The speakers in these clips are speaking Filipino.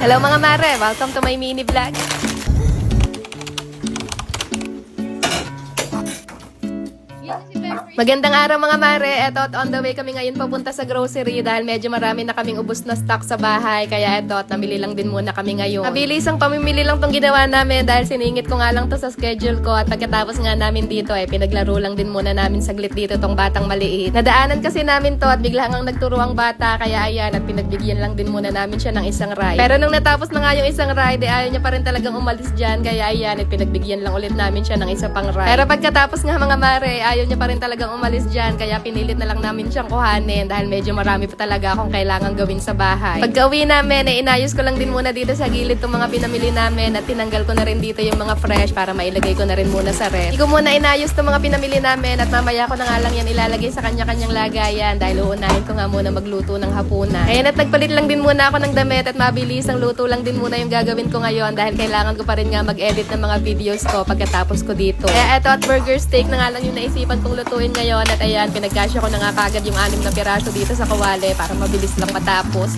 Hello mga mare! Welcome to my mini vlog. Magandang araw mga mare. Eto at on the way kami ngayon papunta sa grocery dahil medyo marami na kaming ubos na stock sa bahay. Kaya eto at namili lang din muna kami ngayon. Mabilis ang pamimili lang tong ginawa namin dahil siningit ko nga lang to sa schedule ko. At pagkatapos nga namin dito pinaglaro lang din muna namin saglit dito tong batang maliit. Nadaanan kasi namin to at bigla ngang nagturo ang bata. Kaya ayan at pinagbigyan lang din muna namin siya ng isang ride. Pero nung natapos na nga yung isang ride ayaw niya pa rin talagang umalis dyan. Kaya ayan at pinagbigyan lang ulit namin siya ng isa pang ride. Pero pagkatapos nga mga mare ayaw niya pa rin talagang umalis dyan, kaya pinilit na lang namin siyang kuhanin dahil medyo marami pa talaga akong kailangan gawin sa bahay. Pagka-uwi namin, inayos ko lang din muna dito sa gilid itong mga pinamili namin at tinanggal ko na rin dito yung mga fresh para mailagay ko na rin muna sa ref. Hindi ko muna inayos itong mga pinamili namin at mamaya ko na nga lang yan ilalagay sa kanya-kanyang lagayan dahil uunahin ko nga muna magluto ng hapunan. Ayan at nagpalit lang din muna ako ng damit at mabilis ang luto lang din muna yung gagawin ko ngayon dahil kailangan ko pa rin nga mag-edit ng mga videos ko pagkatapos ko dito. Kaya eto at burger steak na nga lang yung naisipan kong lutuin ngayon at ayan, pinagkasya ko na nga kagad yung 6 na piraso dito sa kawali para mabilis lang matapos.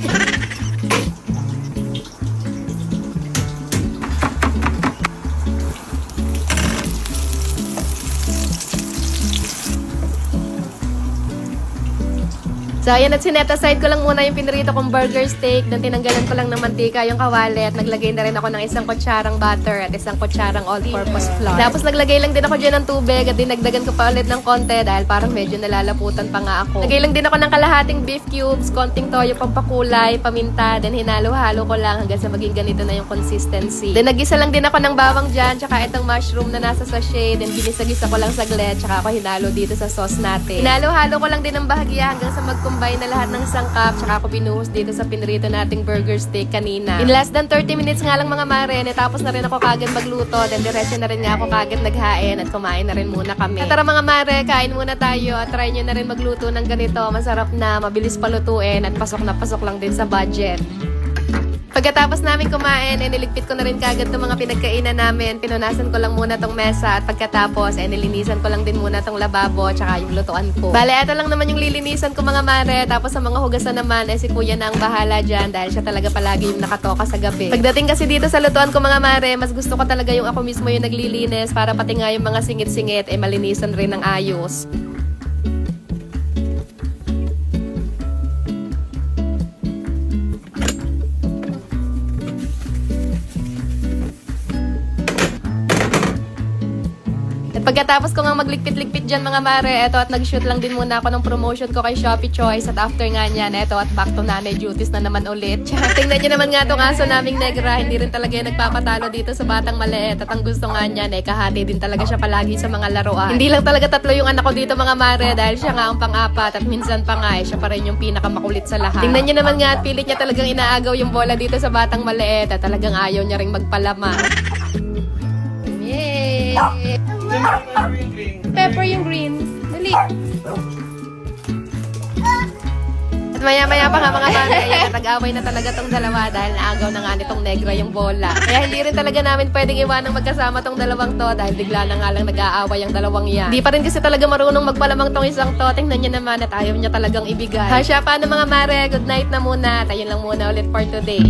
So, ayan at sinet aside ko lang muna yung pinirito kong burger steak. Doon tinanggalan ko lang ng mantika yung kawali at naglagay na rin ako ng isang kutsarang butter at isang kutsarang all-purpose flour. Tapos naglagay lang din ako dyan ng tubig at dinagdagan ko pa ulit ng konti dahil parang medyo nalalaputan pa nga ako. Naglagay lang din ako ng kalahating beef cubes, konting toyo pampakulay, paminta, then hinalo-halo ko lang hanggang sa maging ganito na yung consistency. Then nagisa lang din ako ng bawang dyan, tsaka itong mushroom na nasa sachet, then ginisa-gisa ko lang saglit, tsaka ako hinalo dito sa sauce natin. Hinalo-halo ko lang din ng bahagya hanggang sa combine na lahat ng sangkap, tsaka ako binuhos dito sa pinrito nating burger steak kanina. In less than 30 minutes nga lang mga mare, tapos na rin ako kagad magluto, then diretso na rin nga ako kagad naghain at kumain na rin muna kami. At tara mga mare, kain muna tayo at try nyo na rin magluto ng ganito. Masarap na, mabilis palutuin at pasok na pasok lang din sa budget. Pagkatapos namin kumain, niligpit ko na rin kagad itong mga pinagkainan namin. Pinunasan ko lang muna tong mesa at pagkatapos, nilinisan ko lang din muna tong lababo tsaka yung lutuan ko. Bale, ito lang naman yung lilinisan ko mga mare. Tapos sa mga hugasan naman, si kuya na ang bahala dyan dahil siya talaga palagi yung nakatoka sa gabi. Pagdating kasi dito sa lutuan ko mga mare, mas gusto ko talaga yung ako mismo yung naglilinis para pati nga yung mga singit-singit, malinisan rin ng ayos. Pagkatapos ko nga maglikpit-likpit dyan mga mare, eto at nag-shoot lang din muna ako ng promotion ko kay Shopee Choice at after nga niyan, eto at back to nanay duties na naman ulit. Tingnan nyo naman nga itong aso naming negra, hindi rin talaga yung nagpapatalo dito sa batang maliit at ang gusto nga niyan kahati din talaga siya palagi sa mga laruan. Hindi lang talaga 3 yung anak ko dito mga mare dahil siya nga ang pang-4 at minsan pa nga siya pa rin yung pinakamakulit sa lahat. Tingnan nyo naman nga at pilit niya talagang inaagaw yung bola dito sa batang maliit at talagang ayaw niya ring magpalama. Yay! Pepper yung green. Dali. At maya-maya pa nga mga mare, nag-away na talaga tong dalawa dahil naagaw na nga nitong negra yung bola. Kaya hindi rin talaga namin pwedeng iwanang magkasama tong dalawang to dahil bigla na nga lang nag-aaway ang dalawang yan. Hindi pa rin kasi talaga marunong magpalamang tong isang to. Tingnan niya naman at ayaw niya talagang ibigay. Hasya, paano mga mare? Good night na muna. Tayo lang muna ulit for today.